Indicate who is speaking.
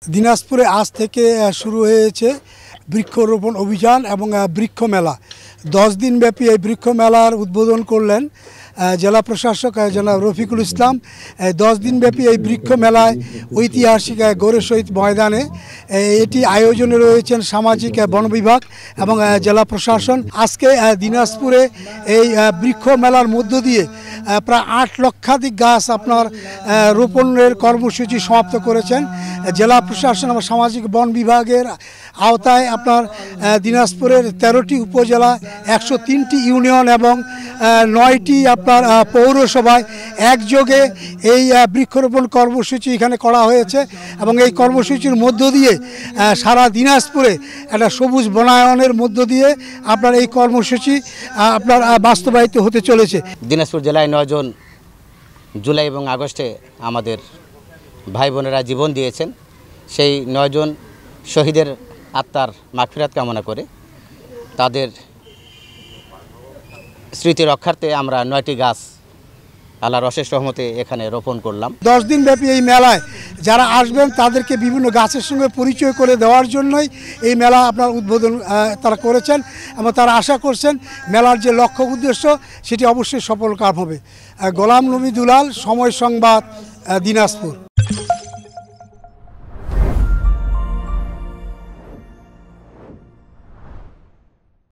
Speaker 1: দিনাজপুরে আজ থেকে শুরু হয়েছে বৃক্ষরোপণ অভিযান এবং বৃক্ষ মেলা। 10 দিনব্যাপী এই বৃক্ষ মেলার উদ্বোধন করলেন জেলা প্রশাসক জনাব রফিকুল ইসলাম। 10 দিনব্যাপী এই বৃক্ষ মেলায় ঐতিহাসিক গৌড় শহীদ ময়দানে এটি আয়োজনে রয়েছেন সামাজিক বন বিভাগ এবং জেলা প্রশাসন। আজকে দিনাজপুরে এই বৃক্ষ মেলার মধ্য দিয়ে প্রায় 8 লক্ষাধিক গাছ আপনার রোপণের কর্মসূচি সমাপ্ত করেছেন জেলা প্রশাসন এবং সামাজিক বন বিভাগের আওতায়। আপনার দিনাজপুরের 13টি উপজেলা, 103টি ইউনিয়ন এবং 9টি আপনার পৌরসভায় একযোগে এই বৃক্ষরোপণ কর্মসূচি এখানে করা হয়েছে এবং এই কর্মসূচির মধ্য দিয়ে সারা দিনাজপুরে একটা সবুজ বনায়নের মধ্য দিয়ে আপনার এই কর্মসূচি আপনার বাস্তবায়িত হতে চলেছে।
Speaker 2: দিনাজপুর জেলায় 9 জন জুলাই এবং আগস্টে আমাদের ভাই বোনেরা জীবন দিয়েছেন। সেই 9 জন শহীদের আত্মার মাগফিরাত কামনা করে তাদের স্মৃতি রক্ষার্থে আমরা 9টি গাছ আল্লাহর অশেষ রহমতে এখানে রোপণ করলাম।
Speaker 1: 10 দিনব্যাপী এই মেলায় যারা আসবেন তাদেরকে বিভিন্ন গাছের সঙ্গে পরিচয় করে দেওয়ার জন্যই এই মেলা আপনার উদ্বোধন তারা করেছেন এবং তারা আশা করছেন মেলার যে লক্ষ্য উদ্দেশ্য সেটি অবশ্যই সফল কাম হবে। গোলাম নবী দুলাল, সময় সংবাদ, দিনাজপুর।